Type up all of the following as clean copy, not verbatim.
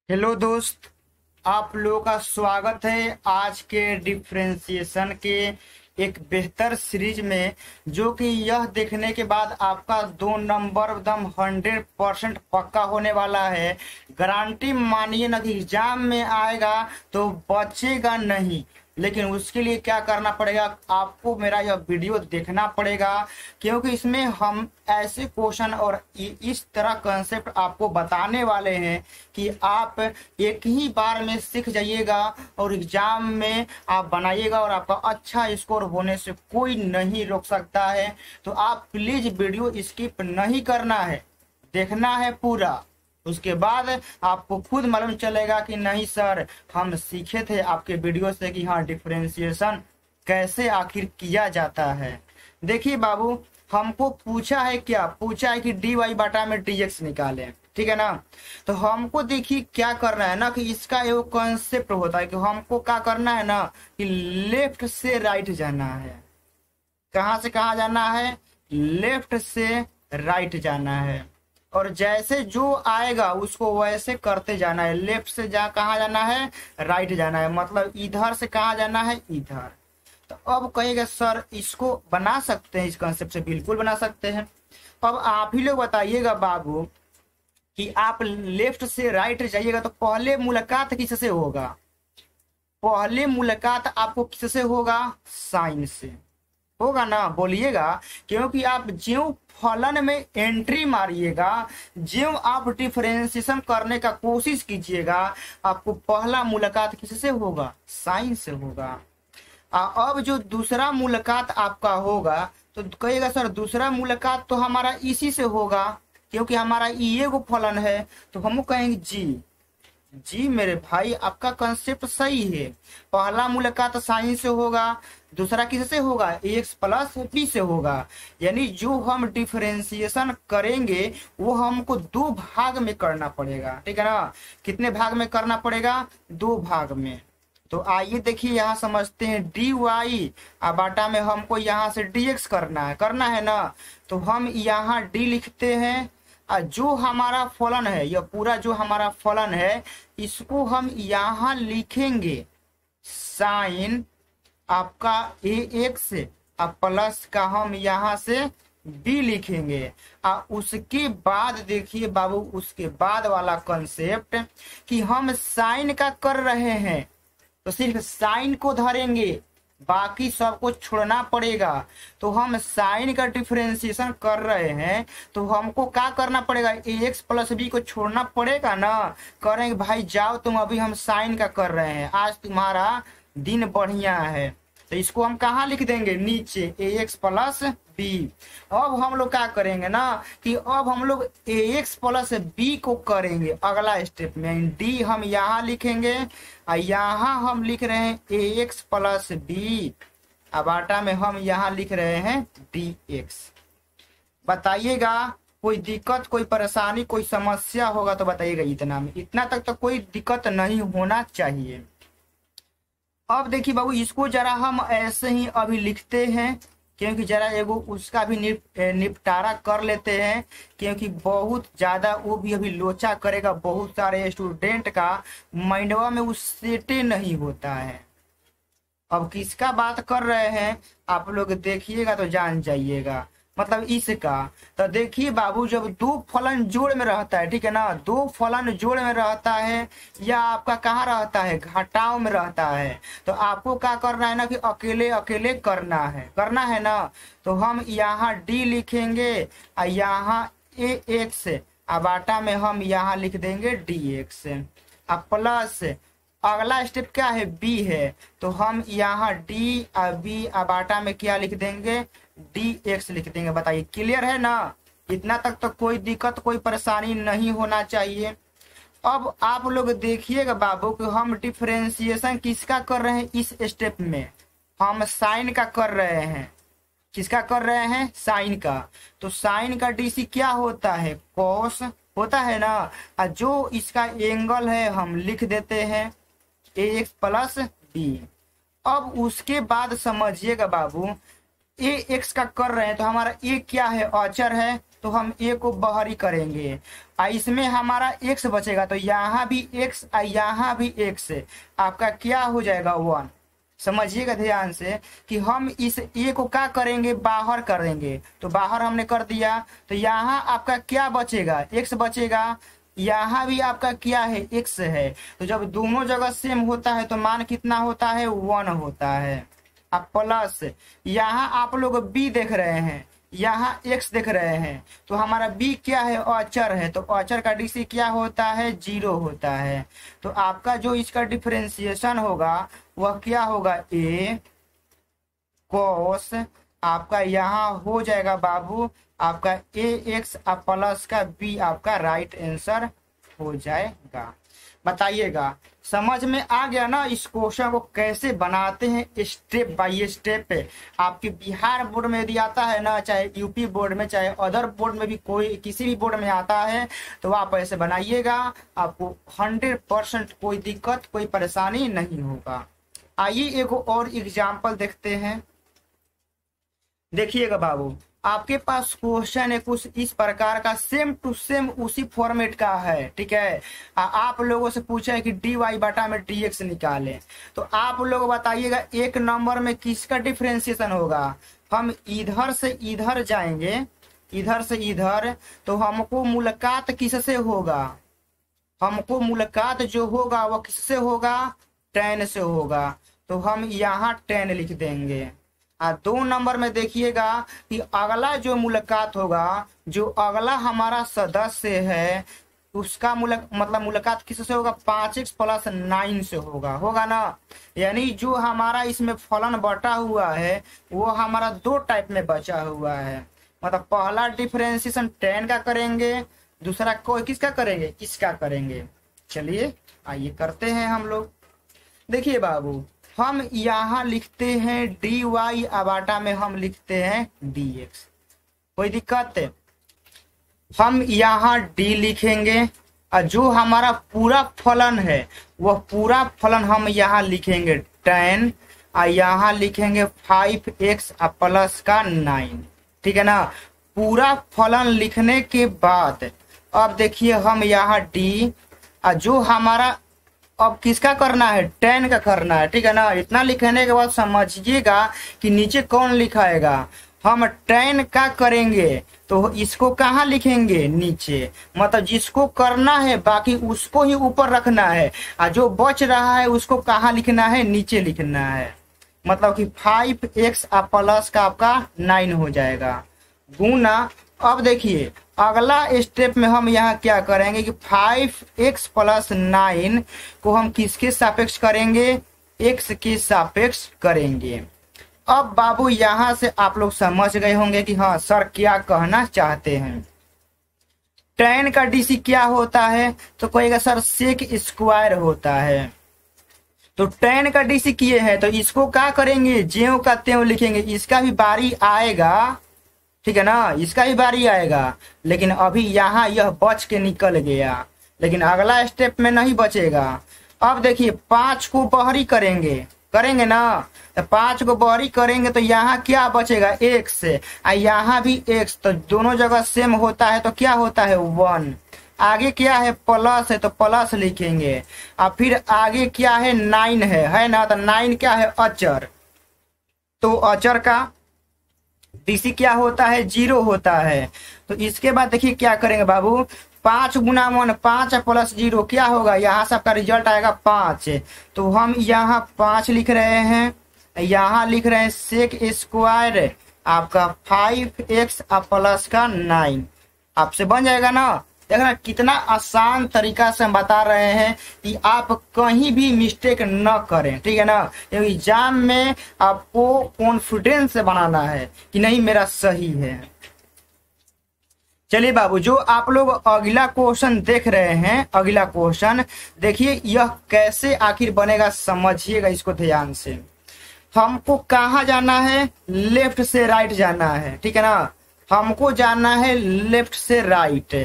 Hello दोस्त, आप लोगों का स्वागत है आज के डिफरेंशिएशन के एक बेहतर सीरीज में। जो कि यह देखने के बाद आपका 2 नंबर एकदम 100% पक्का होने वाला है। गारंटी मानिए ना कि एग्जाम में आएगा तो बचेगा नहीं, लेकिन उसके लिए क्या करना पड़ेगा, आपको मेरा यह वीडियो देखना पड़ेगा, क्योंकि इसमें हम ऐसे क्वेश्चन और इस तरह कंसेप्ट आपको बताने वाले हैं कि आप एक ही बार में सीख जाइएगा और एग्जाम में आप बनाइएगा और आपका अच्छा स्कोर होने से कोई नहीं रोक सकता है। तो आप प्लीज वीडियो स्किप नहीं करना है, देखना है पूरा। उसके बाद आपको खुद मालूम चलेगा कि नहीं सर, हम सीखे थे आपके वीडियो से कि हाँ डिफरेंशिएशन कैसे आखिर किया जाता है। देखिए बाबू, हमको पूछा है, क्या पूछा है कि डी वाई बटा में डी एक्स निकालें, ठीक है ना। तो हमको देखिए क्या करना है ना कि इसका एक कॉन्सेप्ट होता है कि हमको क्या करना है ना कि लेफ्ट से राइट जाना है। कहाँ से कहाँ जाना है? लेफ्ट से राइट जाना है, और जैसे जो आएगा उसको वैसे करते जाना है। लेफ्ट से कहाँ जाना है? राइट जाना है, मतलब इधर से कहाँ जाना है? इधर। तो अब कहेगा सर इसको बना सकते हैं, इस कंसेप्ट से बिल्कुल बना सकते हैं। अब आप ही लोग बताइएगा बाबू कि आप लेफ्ट से राइट जाइएगा तो पहले मुलाकात किससे होगा? पहले मुलाकात आपको किससे होगा? साइन से होगा ना, बोलिएगा। क्योंकि आप ज्यों फलन में एंट्री मारिएगा, ज्यों आप डिफरेंशिएशन करने का कोशिश कीजिएगा, आपको पहला मुलाकात किससे होगा? साइन से होगा। अब जो दूसरा मुलाकात आपका होगा तो कहेगा सर दूसरा मुलाकात तो हमारा इसी से होगा, क्योंकि हमारा ये को फलन है। तो हम कहेंगे जी जी मेरे भाई, आपका कंसेप्ट सही है। पहला मुलाकात साइन से होगा, दूसरा किससे होगा? एक्स प्लस बी से होगा। यानी जो हम डिफरेंशिएशन करेंगे वो हमको 2 भाग में करना पड़ेगा, ठीक है ना। कितने भाग में करना पड़ेगा? 2 भाग में। तो आइए देखिए यहाँ समझते हैं। डी वाई बाटा में हमको यहाँ से डी एक्स करना है ना। तो हम यहाँ डी लिखते हैं, जो हमारा फलन है, यह पूरा जो हमारा फलन है इसको हम यहाँ लिखेंगे साइन आपका ए एक्स प्लस का हम यहाँ से बी लिखेंगे। उसके बाद देखिए बाबू, उसके बाद वाला कंसेप्ट कि हम साइन का कर रहे हैं तो सिर्फ साइन को धरेंगे, बाकी सबको छोड़ना पड़ेगा। तो हम साइन का डिफरेंशिएशन कर रहे हैं तो हमको क्या करना पड़ेगा? ए एक्स प्लस बी को छोड़ना पड़ेगा ना। करेंगे भाई जाओ तुम, अभी हम साइन का कर रहे हैं, आज तुम्हारा दिन बढ़िया है। तो इसको हम कहाँ लिख देंगे? नीचे ए एक्स प्लस बी। अब हम लोग क्या करेंगे ना कि अब हम लोग ए एक्स प्लस बी को करेंगे अगला स्टेप में। डी हम यहाँ लिखेंगे और यहाँ हम लिख रहे हैं ए एक्स प्लस बी, बाटा में हम यहाँ लिख रहे हैं डी एक्स। बताइएगा कोई दिक्कत, कोई परेशानी, कोई समस्या होगा तो बताइएगा। इतना में, इतना तक तो कोई दिक्कत नहीं होना चाहिए। अब देखिए बाबू, इसको जरा हम ऐसे ही अभी लिखते हैं, क्योंकि जरा एगो उसका भी निपटारा कर लेते हैं, क्योंकि बहुत ज्यादा वो भी अभी लोचा करेगा। बहुत सारे स्टूडेंट का माइंडवा में उस सेटे नहीं होता है। अब किसका बात कर रहे हैं आप लोग देखिएगा तो जान जाइएगा, मतलब इसका। तो देखिए बाबू, जब 2 फलन जोड़ में रहता है, ठीक है ना, 2 फलन जोड़ में रहता है या आपका कहाँ रहता है? घटाव में रहता है। तो आपको क्या करना है ना कि अकेले अकेले करना है ना। तो हम यहाँ डी लिखेंगे और यहाँ ए एक्स बाटा में हम यहाँ लिख देंगे डी एक्स प्लस अगला स्टेप क्या है? बी है। तो हम यहाँ डी और बी बाटा में क्या लिख देंगे? डी एक्स लिख देंगे। बताइए क्लियर है ना? इतना तक तो कोई दिक्कत, कोई परेशानी नहीं होना चाहिए। अब आप लोग देखिएगा बाबू कि हम डिफरेंशिएशन किसका कर रहे हैं? इस स्टेप में हम साइन का कर रहे हैं। किसका कर रहे हैं? साइन का। तो साइन का डीसी क्या होता है? कॉस होता है ना। और जो इसका एंगल है हम लिख देते हैं ए एक्स प्लस बी। अब उसके बाद समझिएगा बाबू, ए एक्स का कर रहे हैं तो हमारा ए क्या है? अचर है। तो तो हम ए को बाहरी करेंगे। इसमें हमारा एक्स बचेगा तो यहाँ भी एक्स यहाँ भी एक्स, आपका क्या हो जाएगा 1। समझिएगा ध्यान से कि हम इस ए को क्या करेंगे, बाहर करेंगे। तो बाहर हमने कर दिया तो यहाँ आपका क्या बचेगा, एक्स बचेगा। यहाँ भी आपका क्या है, एक्स है। तो जब दोनों जगह सेम होता है तो मान कितना होता है, 1 होता है। अब प्लस यहाँ आप लोग बी देख रहे हैं, यहाँ एक्स देख रहे हैं, तो हमारा बी क्या है, अचर है। तो अचर का डीसी क्या होता है, 0 होता है। तो आपका जो इसका डिफरेंशिएशन होगा वह क्या होगा, ए कॉस आपका यहाँ हो जाएगा बाबू आपका ए एक्स प्लस का बी, आपका राइट आंसर हो जाएगा। बताइएगा समझ में आ गया ना इस क्वेश्चन को कैसे बनाते हैं स्टेप बाय स्टेप। आपके बिहार बोर्ड में यदि आता है ना, चाहे यूपी बोर्ड में, चाहे अदर बोर्ड में भी, कोई किसी भी बोर्ड में आता है तो आप ऐसे बनाइएगा, आपको 100% कोई दिक्कत कोई परेशानी नहीं होगा। आइए एक और एग्जाम्पल देखते हैं। देखिएगा बाबू, आपके पास क्वेश्चन है कुछ इस प्रकार का, सेम टू सेम उसी फॉर्मेट का है, ठीक है। आप लोगों से पूछा है कि dy बटा में dx निकालें, तो आप लोग बताइएगा एक नंबर में किसका डिफरेंशिएशन होगा। हम इधर से इधर जाएंगे, इधर से इधर, तो हमको मुलाकात किससे होगा, हमको मुलाकात जो होगा वह किससे होगा, tan से होगा। तो हम यहाँ tan लिख देंगे। 2 नंबर में देखिएगा कि अगला जो मुलाकात होगा, जो अगला हमारा सदस्य है उसका मतलब मुलाकात किससे होगा, 5x + 9 से होगा ना। यानी जो हमारा इसमें फलन बटा हुआ है वो हमारा 2 टाइप में बचा हुआ है। मतलब पहला डिफरेंशिएशन tan का करेंगे, दूसरा कोई किसका करेंगे, इसका करेंगे। चलिए आइए करते हैं हम लोग। देखिए बाबू, हम यहाँ लिखते हैं dy बटा में हम लिखते हैं dx, कोई दिक्कत है। हम यहाँ d लिखेंगे और जो हमारा पूरा फलन है वह पूरा फलन हम यहाँ लिखेंगे tan, और यहाँ लिखेंगे 5x + का 9, ठीक है ना। पूरा फलन लिखने के बाद अब देखिए हम यहाँ d, और जो हमारा अब किसका करना है, tan का करना है, ठीक है ना। इतना लिखने के बाद समझिएगा कि नीचे कौन लिखाएगा, हम tan का करेंगे तो इसको कहाँ लिखेंगे, नीचे। मतलब जिसको करना है बाकी उसको ही ऊपर रखना है, और जो बच रहा है उसको कहाँ लिखना है, नीचे लिखना है। मतलब कि 5x + का आपका 9 हो जाएगा गुना। अब देखिए अगला स्टेप में हम यहाँ क्या करेंगे कि 5x + 9 को हम किसके सापेक्ष करेंगे, x के सापेक्ष करेंगे। अब बाबू यहाँ से आप लोग समझ गए होंगे कि हाँ सर क्या कहना चाहते हैं। tan का डीसी क्या होता है, तो कहेगा सर सेक स्क्वायर होता है। तो tan का डीसी किए हैं तो इसको क्या करेंगे, ज्यों का त्यों लिखेंगे। इसका भी बारी आएगा, ठीक है ना, इसका ही बारी आएगा। लेकिन अभी यहाँ यह बच के निकल गया, लेकिन अगला स्टेप में नहीं बचेगा। अब देखिए 5 को बाहरी करेंगे ना, तो 5 को बाहरी करेंगे तो यहाँ क्या बचेगा, x, और यहाँ भी x, तो दोनों जगह सेम होता है तो क्या होता है 1। आगे क्या है, प्लस है तो प्लस लिखेंगे। और फिर आगे क्या है, 9 है ना, तो 9 क्या है, अचर। तो अचर का डीसी क्या होता है, 0 होता है। तो इसके बाद देखिए क्या करेंगे बाबू, 5 × 1 5 + 0 क्या होगा, यहाँ से आपका रिजल्ट आएगा 5। तो हम यहाँ 5 लिख रहे हैं, यहाँ लिख रहे हैं सेक स्क्वायर आपका 5x + का 9, आपसे बन जाएगा ना। देखना कितना आसान तरीका से हम बता रहे हैं कि आप कहीं भी मिस्टेक न करें, ठीक है ना। क्योंकि एग्जाम में आपको कॉन्फिडेंस से बनाना है कि नहीं मेरा सही है। चलिए बाबू, जो आप लोग अगला क्वेश्चन देख रहे हैं, अगला क्वेश्चन देखिए यह कैसे आखिर बनेगा, समझिएगा इसको ध्यान से। हमको कहाँ जाना है, लेफ्ट से राइट जाना है, ठीक है ना। हमको जाना है लेफ्ट से राइट।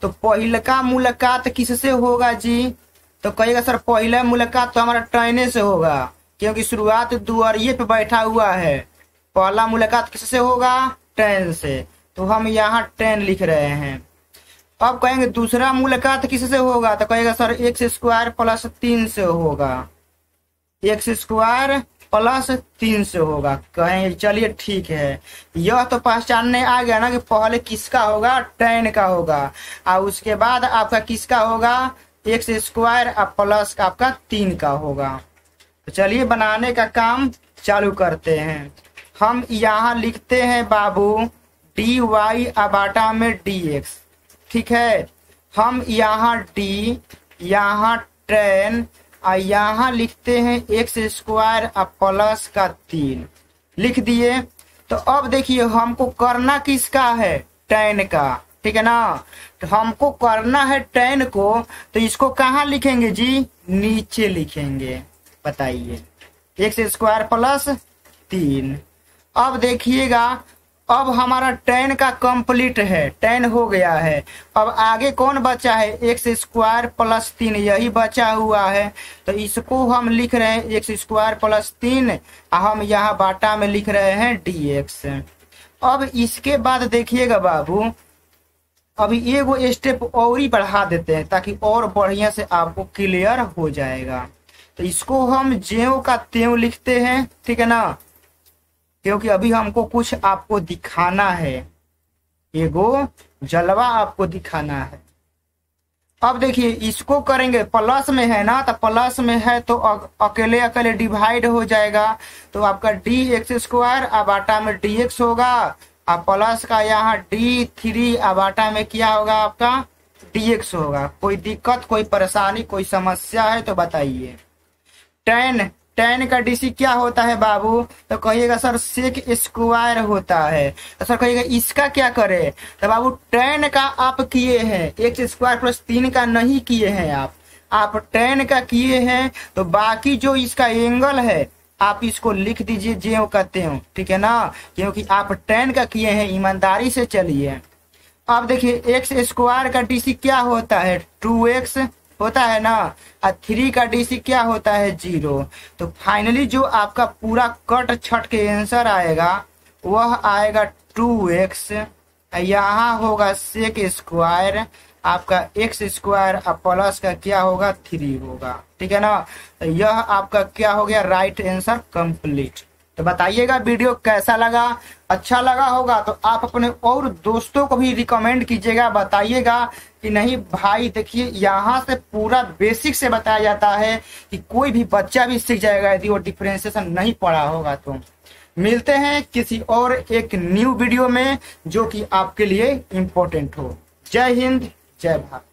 तो पहला मुलाकात किससे होगा जी, तो कहेगा सर पहला मुलाकात तो हमारा tan से होगा, क्योंकि शुरुआत दुआरिये पे बैठा हुआ है। पहला मुलाकात किससे होगा, tan से। तो हम यहाँ 10 लिख रहे हैं। अब कहेंगे दूसरा मूलकात किससे होगा, तो कहेगा सर एक्स स्क्वायर प्लस 3 से होगा, एक्स स्क्वायर प्लस 3 से होगा। कहेंगे चलिए ठीक है, यह तो पहचानने आ गया ना कि पहले किसका होगा, tan का होगा, और उसके बाद आपका किसका होगा, एक्स स्क्वायर और प्लस का आपका 3 का होगा। तो चलिए बनाने का काम चालू करते हैं। हम यहाँ लिखते हैं बाबू dy अबाटा में dx, ठीक है। हम यहाँ d, यहाँ tan और यहाँ लिखते हैं एक्स स्क्वायर और प्लस का 3 लिख दिए। तो अब देखिए हमको करना किसका है, tan का, ठीक है ना। तो हमको करना है tan को, तो इसको कहाँ लिखेंगे जी, नीचे लिखेंगे। बताइए एक्स स्क्वायर प्लस 3। अब देखिएगा अब हमारा tan का कंप्लीट है, tan हो गया है। अब आगे कौन बचा है, एक्स स्क्वायर प्लस 3, यही बचा हुआ है। तो इसको हम लिख रहे हैं एक्स स्क्वायर प्लस 3, हम यहाँ बाटा में लिख रहे हैं dx। अब इसके बाद देखिएगा बाबू, अभी एगो स्टेप और ही बढ़ा देते हैं ताकि और बढ़िया से आपको क्लियर हो जाएगा। तो इसको हम ज्यों का त्यों लिखते हैं, ठीक है ना, क्योंकि अभी हमको कुछ आपको दिखाना है, एगो जलवा आपको दिखाना है। अब देखिए इसको करेंगे, प्लस में है ना, तो प्लस में है तो अकेले अकेले डिवाइड हो जाएगा। तो आपका dx स्क्वायर अबाटा में dx होगा, और प्लस का यहाँ d3 अबाटा में क्या होगा, आपका dx होगा। कोई दिक्कत, कोई परेशानी, कोई समस्या है तो बताइए। tan का dc क्या होता है बाबू, तो कहिएगा सर सेक स्क्वायर होता है। तो सर कहिएगा इसका क्या करे, तो बाबू tan का आप किए हैं, एक्स स्क्वायर प्लस 3 का नहीं किए हैं आप tan का किए हैं। तो बाकी जो इसका एंगल है आप इसको लिख दीजिए ज्यों का त्यों, ठीक है ना, क्योंकि आप tan का किए हैं, ईमानदारी से चलिए। अब देखिए एक्स स्क्वायर का dc क्या होता है, 2x होता है ना, और 3 का dc क्या होता है, 0। तो फाइनली जो आपका पूरा कट छट के आंसर आएगा वह आएगा 2x, यहाँ होगा सेक स्क्वायर, आपका एक्स स्क्वायर और प्लस का क्या होगा, 3 होगा, ठीक है ना। तो यह आपका क्या हो गया, राइट आंसर कंप्लीट। तो बताइएगा वीडियो कैसा लगा, अच्छा लगा होगा तो आप अपने और दोस्तों को भी रिकमेंड कीजिएगा, बताइएगा कि नहीं भाई देखिए यहाँ से पूरा बेसिक से बताया जाता है कि कोई भी बच्चा भी सीख जाएगा यदि वो डिफरेंशिएशन नहीं पढ़ा होगा। तो मिलते हैं किसी और एक न्यू वीडियो में जो कि आपके लिए इम्पोर्टेंट हो। जय हिंद, जय भारत।